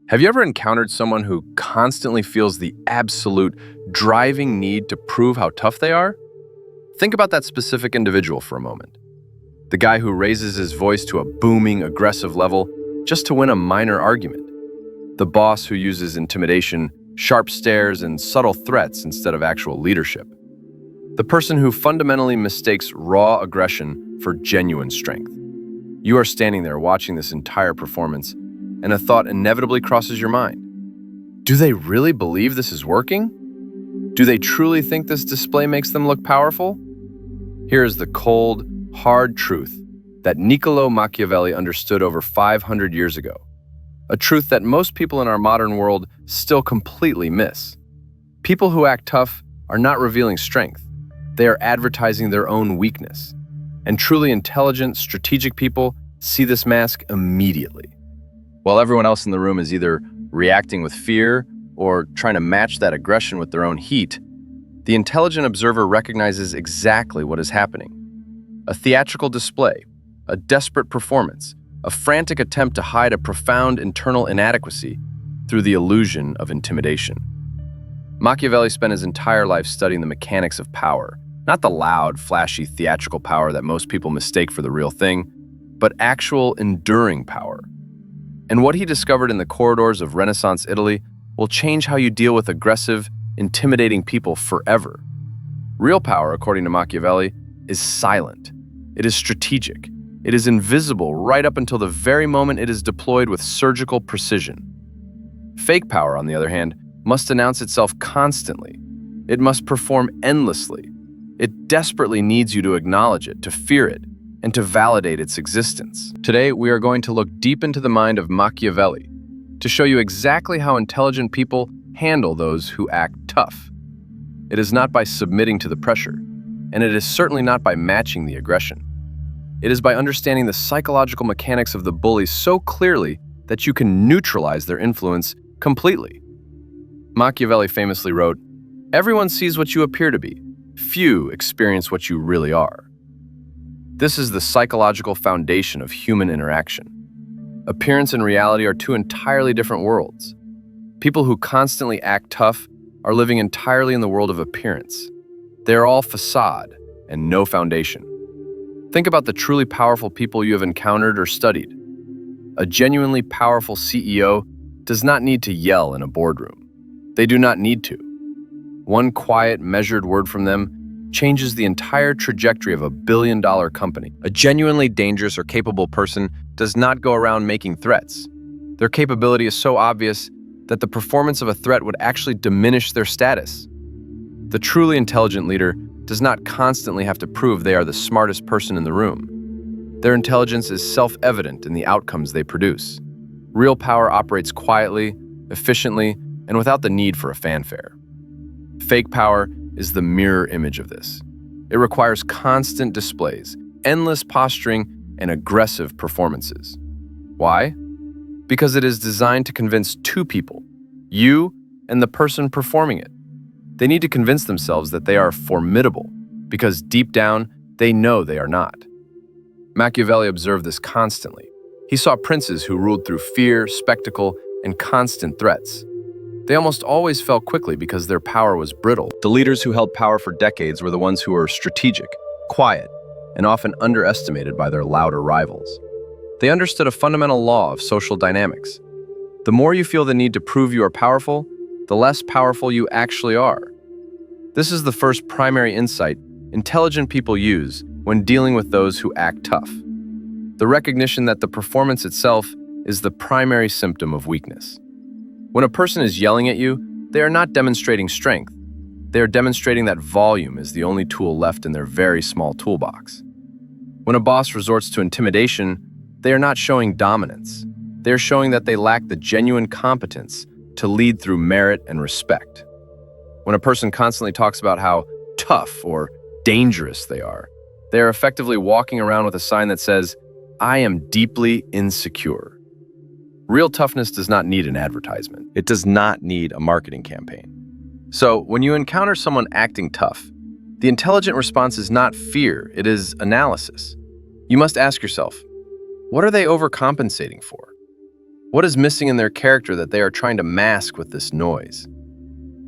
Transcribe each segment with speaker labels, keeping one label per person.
Speaker 1: Have you ever encountered someone who constantly feels the absolute driving need to prove how tough they are? Think about that specific individual for a moment. The guy who raises his voice to a booming, aggressive level just to win a minor argument. The boss who uses intimidation, sharp stares, and subtle threats instead of actual leadership. The person who fundamentally mistakes raw aggression for genuine strength. You are standing there watching this entire performance, and a thought inevitably crosses your mind. Do they really believe this is working? Do they truly think this display makes them look powerful? Here is the cold, hard truth that Niccolo Machiavelli understood over 500 years ago. A truth that most people in our modern world still completely miss. People who act tough are not revealing strength. They are advertising their own weakness. And truly intelligent, strategic people see this mask immediately. While everyone else in the room is either reacting with fear or trying to match that aggression with their own heat, the intelligent observer recognizes exactly what is happening. A theatrical display, a desperate performance, a frantic attempt to hide a profound internal inadequacy through the illusion of intimidation. Machiavelli spent his entire life studying the mechanics of power, not the loud, flashy, theatrical power that most people mistake for the real thing, but actual enduring power. And what he discovered in the corridors of Renaissance Italy will change how you deal with aggressive, intimidating people forever. Real power, according to Machiavelli, is silent. It is strategic. It is invisible right up until the very moment it is deployed with surgical precision. Fake power, on the other hand, must announce itself constantly. It must perform endlessly. It desperately needs you to acknowledge it, to fear it, and to validate its existence. Today, we are going to look deep into the mind of Machiavelli to show you exactly how intelligent people handle those who act tough. It is not by submitting to the pressure, and it is certainly not by matching the aggression. It is by understanding the psychological mechanics of the bully so clearly that you can neutralize their influence completely. Machiavelli famously wrote, "Everyone sees what you appear to be. Few experience what you really are." This is the psychological foundation of human interaction. Appearance and reality are two entirely different worlds. People who constantly act tough are living entirely in the world of appearance. They are all facade and no foundation. Think about the truly powerful people you have encountered or studied. A genuinely powerful CEO does not need to yell in a boardroom. They do not need to. One quiet, measured word from them changes the entire trajectory of a billion-dollar company. A genuinely dangerous or capable person does not go around making threats. Their capability is so obvious that the performance of a threat would actually diminish their status. The truly intelligent leader does not constantly have to prove they are the smartest person in the room. Their intelligence is self-evident in the outcomes they produce. Real power operates quietly, efficiently, and without the need for a fanfare. Fake power is the mirror image of this. It requires constant displays, endless posturing, and aggressive performances. Why? Because it is designed to convince two people, you and the person performing it. They need to convince themselves that they are formidable, because deep down, they know they are not. Machiavelli observed this constantly. He saw princes who ruled through fear, spectacle, and constant threats. They almost always fell quickly because their power was brittle. The leaders who held power for decades were the ones who were strategic, quiet, and often underestimated by their louder rivals. They understood a fundamental law of social dynamics. The more you feel the need to prove you are powerful, the less powerful you actually are. This is the first primary insight intelligent people use when dealing with those who act tough. The recognition that the performance itself is the primary symptom of weakness. When a person is yelling at you, they are not demonstrating strength. They are demonstrating that volume is the only tool left in their very small toolbox. When a boss resorts to intimidation, they are not showing dominance. They are showing that they lack the genuine competence to lead through merit and respect. When a person constantly talks about how tough or dangerous they are effectively walking around with a sign that says, "I am deeply insecure." Real toughness does not need an advertisement. It does not need a marketing campaign. So, when you encounter someone acting tough, the intelligent response is not fear, it is analysis. You must ask yourself, what are they overcompensating for? What is missing in their character that they are trying to mask with this noise?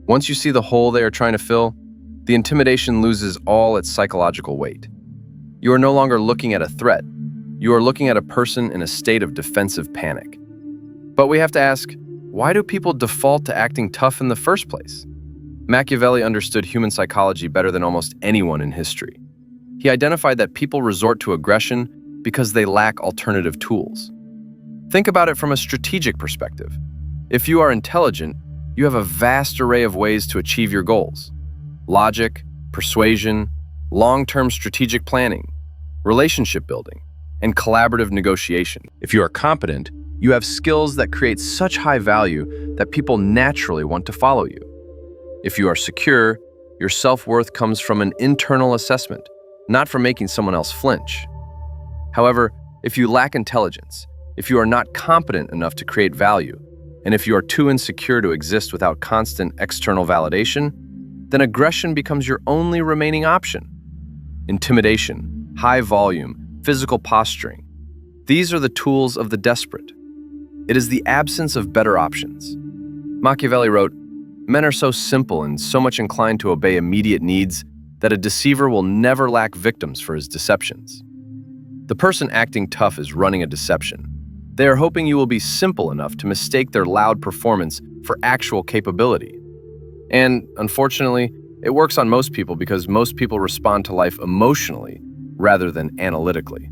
Speaker 1: Once you see the hole they are trying to fill, the intimidation loses all its psychological weight. You are no longer looking at a threat. You are looking at a person in a state of defensive panic. But we have to ask, why do people default to acting tough in the first place? Machiavelli understood human psychology better than almost anyone in history. He identified that people resort to aggression because they lack alternative tools. Think about it from a strategic perspective. If you are intelligent, you have a vast array of ways to achieve your goals. Logic, persuasion, long-term strategic planning, relationship building, and collaborative negotiation. If you are competent, you have skills that create such high value that people naturally want to follow you. If you are secure, your self-worth comes from an internal assessment, not from making someone else flinch. However, if you lack intelligence, if you are not competent enough to create value, and if you are too insecure to exist without constant external validation, then aggression becomes your only remaining option. Intimidation, high volume, physical posturing. These are the tools of the desperate. It is the absence of better options. Machiavelli wrote, "Men are so simple and so much inclined to obey immediate needs that a deceiver will never lack victims for his deceptions." The person acting tough is running a deception. They are hoping you will be simple enough to mistake their loud performance for actual capability. And, unfortunately, it works on most people because most people respond to life emotionally rather than analytically.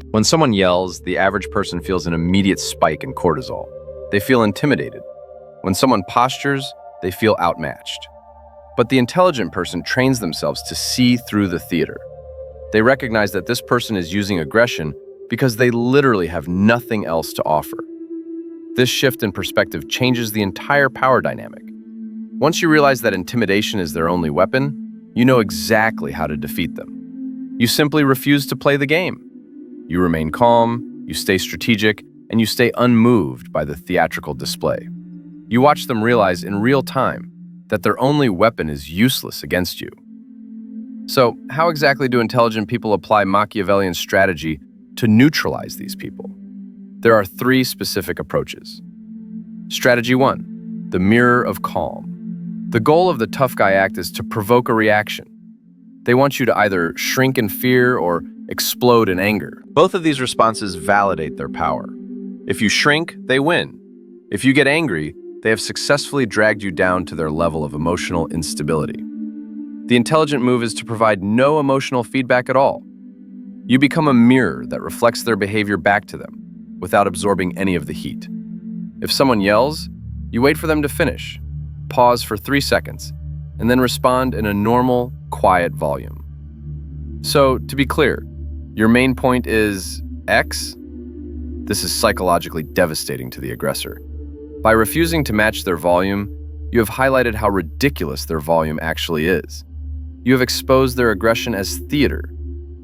Speaker 1: When someone yells, the average person feels an immediate spike in cortisol. They feel intimidated. When someone postures, they feel outmatched. But the intelligent person trains themselves to see through the theater. They recognize that this person is using aggression because they literally have nothing else to offer. This shift in perspective changes the entire power dynamic. Once you realize that intimidation is their only weapon, you know exactly how to defeat them. You simply refuse to play the game. You remain calm, you stay strategic, and you stay unmoved by the theatrical display. You watch them realize in real time that their only weapon is useless against you. So, how exactly do intelligent people apply Machiavellian strategy to neutralize these people? There are 3 specific approaches. Strategy 1, the mirror of calm. The goal of the tough guy act is to provoke a reaction. They want you to either shrink in fear or explode in anger. Both of these responses validate their power. If you shrink, they win. If you get angry, they have successfully dragged you down to their level of emotional instability. The intelligent move is to provide no emotional feedback at all. You become a mirror that reflects their behavior back to them, without absorbing any of the heat. If someone yells, you wait for them to finish, pause for 3 seconds, and then respond in a normal, quiet volume. So, to be clear, your main point is X? This is psychologically devastating to the aggressor. By refusing to match their volume, you have highlighted how ridiculous their volume actually is. You have exposed their aggression as theater.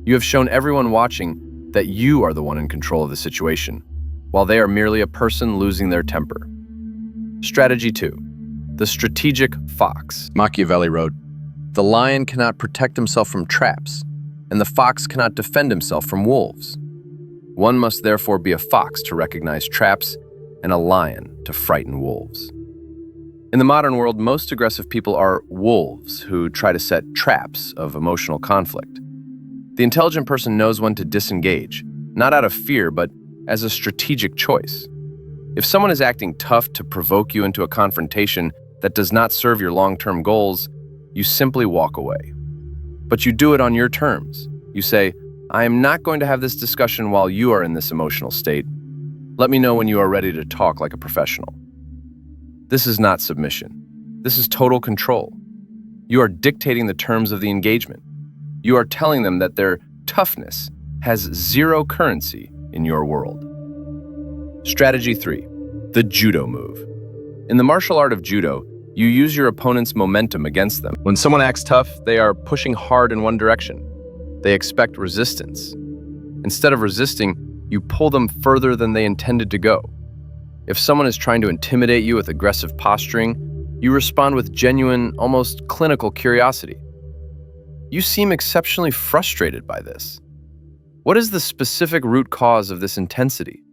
Speaker 1: You have shown everyone watching that you are the one in control of the situation, while they are merely a person losing their temper. Strategy 2, the strategic fox. Machiavelli wrote, "The lion cannot protect himself from traps, and the fox cannot defend himself from wolves. One must therefore be a fox to recognize traps and a lion to frighten wolves." In the modern world, most aggressive people are wolves who try to set traps of emotional conflict. The intelligent person knows when to disengage, not out of fear, but as a strategic choice. If someone is acting tough to provoke you into a confrontation that does not serve your long-term goals, you simply walk away. But you do it on your terms. You say, "I am not going to have this discussion while you are in this emotional state. Let me know when you are ready to talk like a professional." This is not submission. This is total control. You are dictating the terms of the engagement. You are telling them that their toughness has zero currency in your world. Strategy 3, the judo move. In the martial art of judo, you use your opponent's momentum against them. When someone acts tough, they are pushing hard in one direction. They expect resistance. Instead of resisting, you pull them further than they intended to go. If someone is trying to intimidate you with aggressive posturing, you respond with genuine, almost clinical curiosity. You seem exceptionally frustrated by this. What is the specific root cause of this intensity?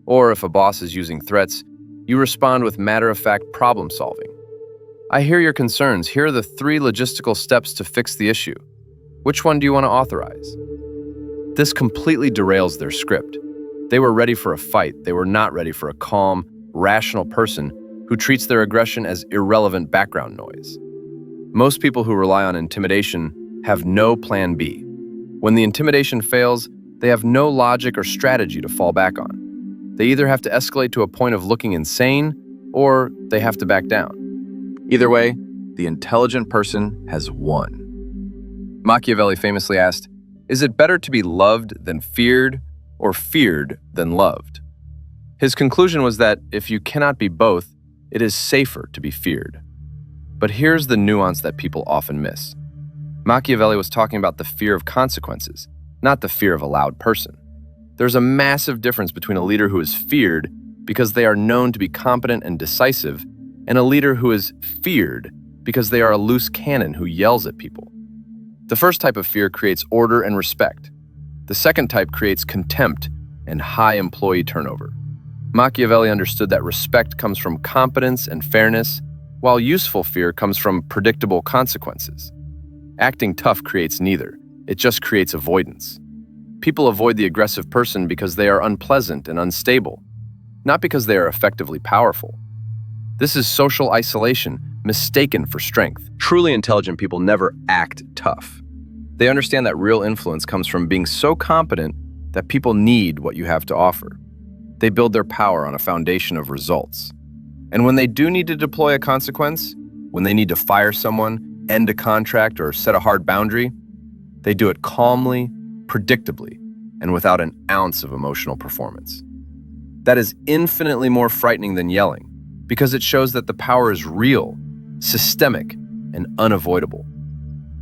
Speaker 1: Or if a boss is using threats, you respond with matter-of-fact problem solving. I hear your concerns. Here are the 3 logistical steps to fix the issue. Which one do you want to authorize? This completely derails their script. They were ready for a fight. They were not ready for a calm, rational person who treats their aggression as irrelevant background noise. Most people who rely on intimidation have no plan B. When the intimidation fails, they have no logic or strategy to fall back on. They either have to escalate to a point of looking insane, or they have to back down. Either way, the intelligent person has won. Machiavelli famously asked, "Is it better to be loved than feared, or feared than loved?" His conclusion was that if you cannot be both, it is safer to be feared. But here's the nuance that people often miss. Machiavelli was talking about the fear of consequences, not the fear of a loud person. There's a massive difference between a leader who is feared because they are known to be competent and decisive, and a leader who is feared because they are a loose cannon who yells at people. The first type of fear creates order and respect. The second type creates contempt and high employee turnover. Machiavelli understood that respect comes from competence and fairness, while useful fear comes from predictable consequences. Acting tough creates neither. It just creates avoidance. People avoid the aggressive person because they are unpleasant and unstable, not because they are effectively powerful. This is social isolation, mistaken for strength. Truly intelligent people never act tough. They understand that real influence comes from being so competent that people need what you have to offer. They build their power on a foundation of results. And when they do need to deploy a consequence, when they need to fire someone, end a contract, or set a hard boundary, they do it calmly, predictably, and without an ounce of emotional performance. That is infinitely more frightening than yelling, because it shows that the power is real, systemic, and unavoidable.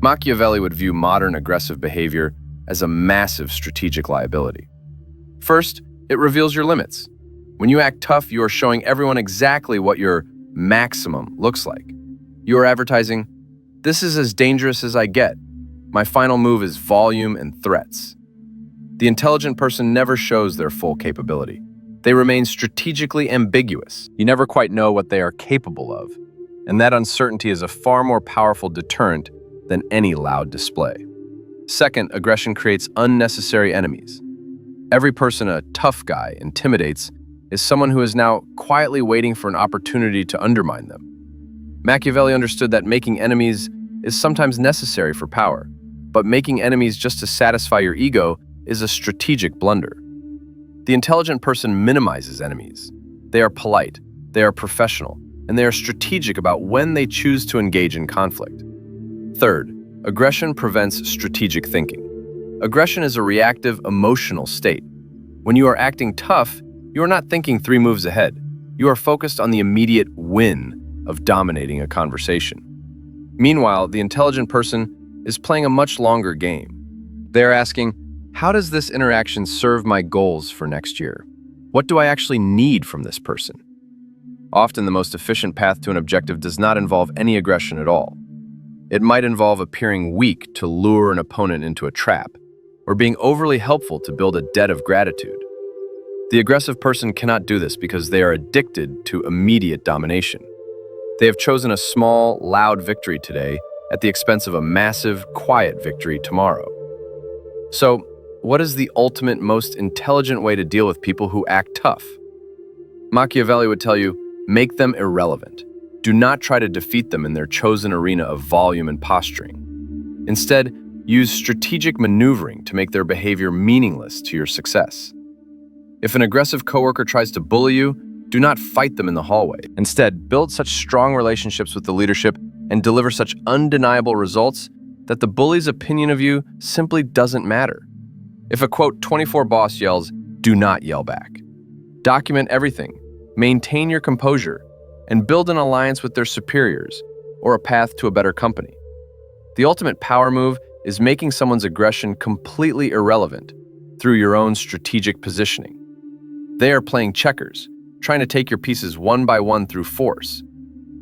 Speaker 1: Machiavelli would view modern aggressive behavior as a massive strategic liability. First, it reveals your limits. When you act tough, you are showing everyone exactly what your maximum looks like. You are advertising, "This is as dangerous as I get. My final move is volume and threats." The intelligent person never shows their full capability. They remain strategically ambiguous. You never quite know what they are capable of, and that uncertainty is a far more powerful deterrent than any loud display. Second, aggression creates unnecessary enemies. Every person a tough guy intimidates is someone who is now quietly waiting for an opportunity to undermine them. Machiavelli understood that making enemies is sometimes necessary for power, but making enemies just to satisfy your ego is a strategic blunder. The intelligent person minimizes enemies. They are polite, they are professional, and they are strategic about when they choose to engage in conflict. Third, aggression prevents strategic thinking. Aggression is a reactive, emotional state. When you are acting tough, you are not thinking 3 moves ahead. You are focused on the immediate win of dominating a conversation. Meanwhile, the intelligent person is playing a much longer game. They are asking, how does this interaction serve my goals for next year? What do I actually need from this person? Often the most efficient path to an objective does not involve any aggression at all. It might involve appearing weak to lure an opponent into a trap, or being overly helpful to build a debt of gratitude. The aggressive person cannot do this because they are addicted to immediate domination. They have chosen a small, loud victory today at the expense of a massive, quiet victory tomorrow. So, what is the ultimate, most intelligent way to deal with people who act tough? Machiavelli would tell you, make them irrelevant. Do not try to defeat them in their chosen arena of volume and posturing. Instead, use strategic maneuvering to make their behavior meaningless to your success. If an aggressive coworker tries to bully you, do not fight them in the hallway. Instead, build such strong relationships with the leadership and deliver such undeniable results that the bully's opinion of you simply doesn't matter. If a quote 24 boss yells, do not yell back. Document everything, maintain your composure, and build an alliance with their superiors or a path to a better company. The ultimate power move is making someone's aggression completely irrelevant through your own strategic positioning. They are playing checkers, trying to take your pieces one by one through force.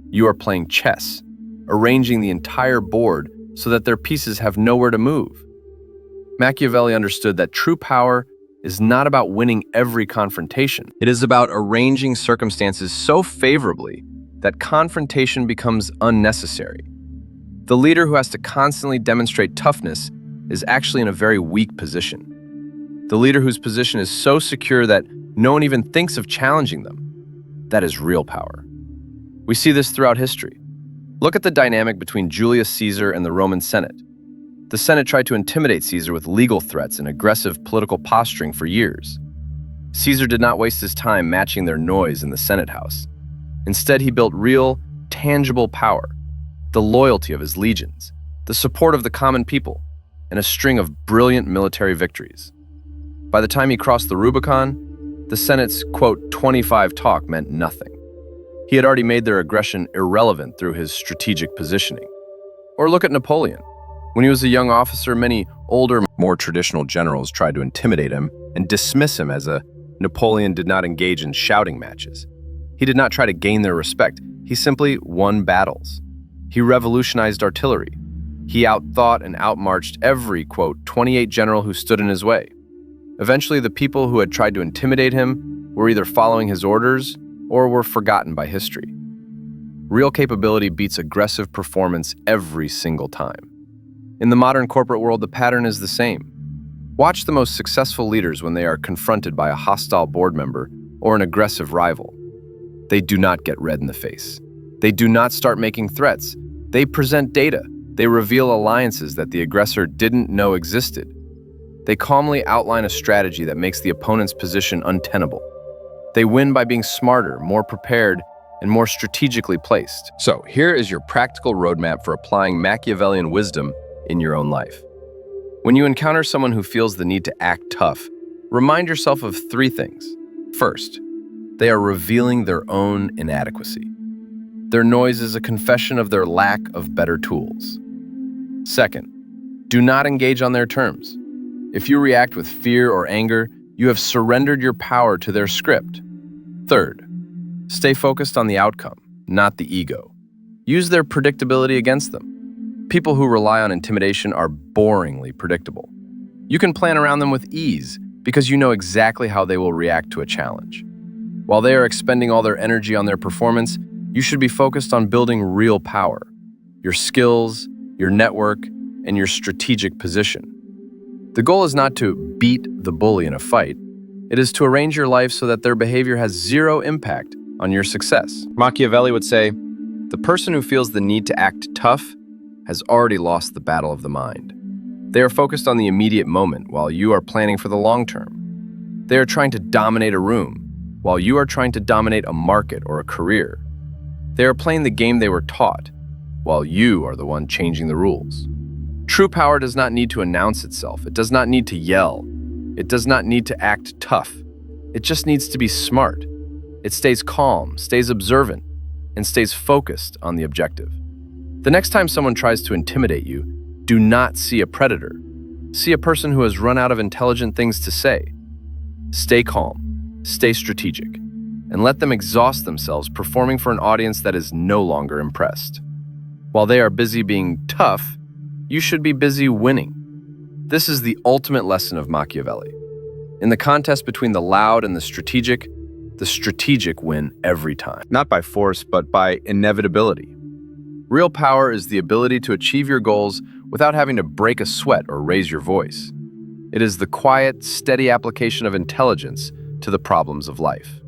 Speaker 1: You are playing chess, arranging the entire board so that their pieces have nowhere to move. Machiavelli understood that true power is not about winning every confrontation. It is about arranging circumstances so favorably that confrontation becomes unnecessary. The leader who has to constantly demonstrate toughness is actually in a very weak position. The leader whose position is so secure that no one even thinks of challenging them, that is real power. We see this throughout history. Look at the dynamic between Julius Caesar and the Roman Senate. The Senate tried to intimidate Caesar with legal threats and aggressive political posturing for years. Caesar did not waste his time matching their noise in the Senate House. Instead, he built real, tangible power, the loyalty of his legions, the support of the common people, and a string of brilliant military victories. By the time he crossed the Rubicon, the Senate's, quote, 25 talk meant nothing. He had already made their aggression irrelevant through his strategic positioning. Or look at Napoleon. When he was a young officer, many older, more traditional generals tried to intimidate him and dismiss him as Napoleon did not engage in shouting matches. He did not try to gain their respect. He simply won battles. He revolutionized artillery. He outthought and outmarched every, quote, 28 general who stood in his way. Eventually, the people who had tried to intimidate him were either following his orders or were forgotten by history. Real capability beats aggressive performance every single time. In the modern corporate world, the pattern is the same. Watch the most successful leaders when they are confronted by a hostile board member or an aggressive rival. They do not get red in the face. They do not start making threats. They present data. They reveal alliances that the aggressor didn't know existed. They calmly outline a strategy that makes the opponent's position untenable. They win by being smarter, more prepared, and more strategically placed. So, here is your practical roadmap for applying Machiavellian wisdom in your own life. When you encounter someone who feels the need to act tough, remind yourself of 3 things. First, they are revealing their own inadequacy. Their noise is a confession of their lack of better tools. Second, do not engage on their terms. If you react with fear or anger, you have surrendered your power to their script. Third, stay focused on the outcome, not the ego. Use their predictability against them. People who rely on intimidation are boringly predictable. You can plan around them with ease because you know exactly how they will react to a challenge. While they are expending all their energy on their performance, you should be focused on building real power, your skills, your network, and your strategic position. The goal is not to beat the bully in a fight. It is to arrange your life so that their behavior has zero impact on your success. Machiavelli would say, the person who feels the need to act tough has already lost the battle of the mind. They are focused on the immediate moment while you are planning for the long term. They are trying to dominate a room while you are trying to dominate a market or a career. They are playing the game they were taught while you are the one changing the rules. True power does not need to announce itself. It does not need to yell. It does not need to act tough. It just needs to be smart. It stays calm, stays observant, and stays focused on the objective. The next time someone tries to intimidate you, do not see a predator. See a person who has run out of intelligent things to say. Stay calm, stay strategic, and let them exhaust themselves performing for an audience that is no longer impressed. While they are busy being tough, you should be busy winning. This is the ultimate lesson of Machiavelli. In the contest between the loud and the strategic win every time. Not by force, but by inevitability. Real power is the ability to achieve your goals without having to break a sweat or raise your voice. It is the quiet, steady application of intelligence to the problems of life.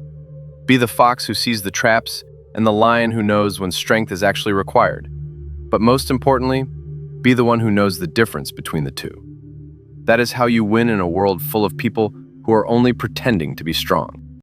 Speaker 1: Be the fox who sees the traps and the lion who knows when strength is actually required. But most importantly, be the one who knows the difference between the two. That is how you win in a world full of people who are only pretending to be strong.